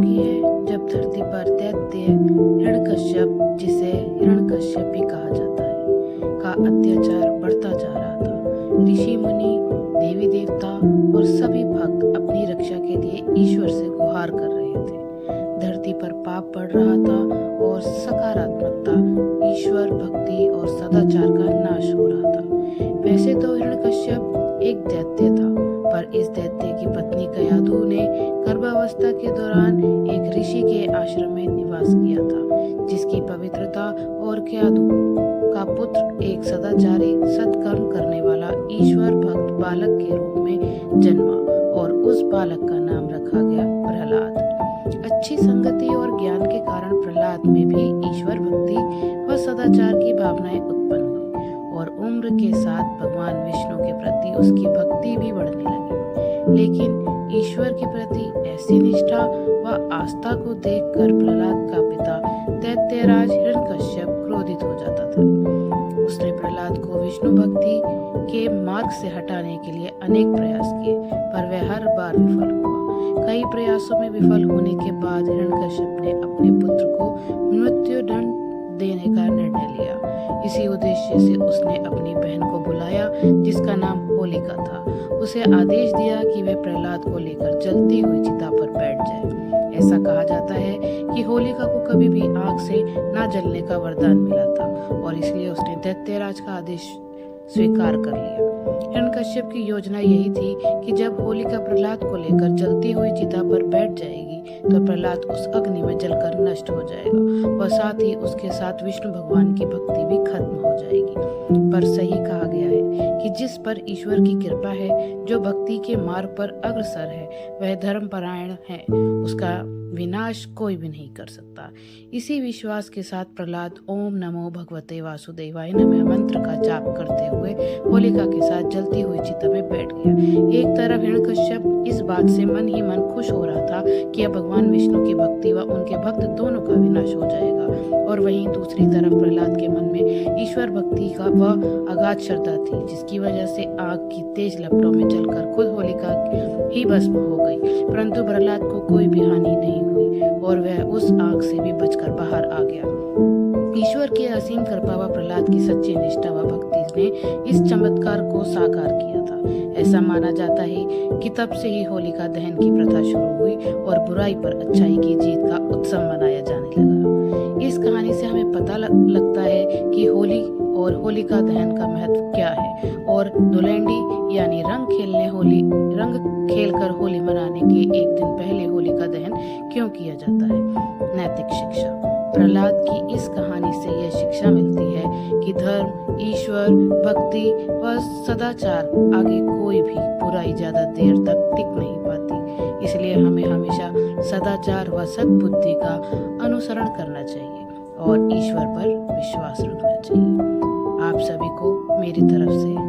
की है जब धरती पर दैत्य हिरण्यकश्यप, जिसे हिरण्यकश्यप भी कहा जाता है, का अत्याचार बढ़ता जा रहा था। ऋषि मुनि, देवी देवता और सभी भक्त अपनी रक्षा के लिए ईश्वर से गुहार कर रहे थे। धरती पर पाप बढ़ रहा था और सकारात्मकता, ईश्वर भक्ति और सदाचार का नाश हो रहा था। वैसे तो हिरण्यकश्यप एक दैत्य था, पर इस दैत्य की पत्नी कयाधु ने गर्भावस्था के दौरान एक ऋषि के आश्रम में निवास किया था, जिसकी पवित्रता और कयाधु का पुत्र एक सदाचारी सत्कर्म करने वाला ईश्वर भक्त बालक के रूप में जन्मा और उस बालक का नाम रखा गया प्रहलाद। अच्छी संगति और ज्ञान के कारण प्रहलाद में भी ईश्वर भक्ति व सदाचार की भावनाएं उत्पन्न हुई और उम्र के साथ भगवान विष्णु के प्रति उसकी भक्ति भी बढ़ने लगी। लेकिन ईश्वर के प्रति ऐसी निष्ठा व आस्था को देखकर प्रहलाद का पिता दैत्यराज हिरण्यकश्यप क्रोधित हो जाता था। उसने प्रहलाद को विष्णु भक्ति के मार्ग से हटाने के लिए अनेक प्रयास किए, पर वह हर बार विफल हुआ। कई प्रयासों में विफल होने के बाद हिरण्यकश्यप ने अपने पुत्र को मृत्युदंड देने का निर्णय लिया। इसी उद्देश्य से उसने अपनी बहन को बुलाया, जिसका नाम होलिका था। उसे आदेश दिया कि वह प्रहलाद को लेकर जलती हुई चिता पर बैठ जाए। ऐसा कहा जाता है कि होलिका को कभी भी आग से ना जलने का वरदान मिला था और इसलिए उसने दैत्यराज का आदेश स्वीकार कर लिया। हिरण्यकश्यप की योजना यही थी कि जब होलिका प्रहलाद को लेकर जलती हुई चिता पर बैठ जाएगी तो प्रहलाद उस अग्नि में जलकर नष्ट हो जाएगा और साथ ही उसके साथ विष्णु भगवान की भक्ति भी खत्म हो जाएगी। पर सही कहा गया है कि जिस पर ईश्वर की कृपा है, जो भक्ति के मार्ग पर अग्रसर है, वह धर्मपरायण है, उसका विनाश कोई भी नहीं कर सकता। इसी विश्वास के साथ प्रहलाद ओम नमो भगवते वासुदेवाय नमः मंत्र का जाप करते हुए होलिका के साथ जलती हुई चिता में बैठ गया। एक तरफ हिरण्यकश्यप इस बात से मन ही मन खुश हो रहा था कि अब भगवान विष्णु की भक्ति व उनके भक्त दोनों का विनाश हो जाएगा, और वहीं दूसरी तरफ प्रहलाद के मन में ईश्वर भक्ति का वह अगाध श्रद्धा थी, जिसकी वजह से आग की तेज लपटों में जलकर खुद होलिका ही भस्म हो गई। परंतु प्रहलाद को कोई भी हानि नहीं हुई और वह उस आग से भी बचकर बाहर आ गया। ईश्वर की असीम कृपा व प्रहलाद की सच्ची निष्ठा व भक्ति ने इस चमत्कार को साकार किया था। ऐसा माना जाता है कि तब से ही होलिका दहन की प्रथा शुरू हुई और बुराई पर अच्छाई की जीत का उत्सव मनाया जाने लगा। इस कहानी से हमें पता लगता है कि होली और होलिका दहन का महत्व क्या है और धुलेंडी यानी रंग खेलकर होली मनाने के एक दिन पहले होलिका दहन क्यों किया जाता है। नैतिक शिक्षा। प्रहलाद की इस कहानी से यह शिक्षा मिलती है कि धर्म, ईश्वर, भक्ति व सदाचार आगे कोई भी बुराई ज्यादा देर तक टिक नहीं पाती। इसलिए हमें हमेशा सदाचार व सद्बुद्धि का अनुसरण करना चाहिए और ईश्वर पर विश्वास रखना चाहिए। आप सभी को मेरी तरफ से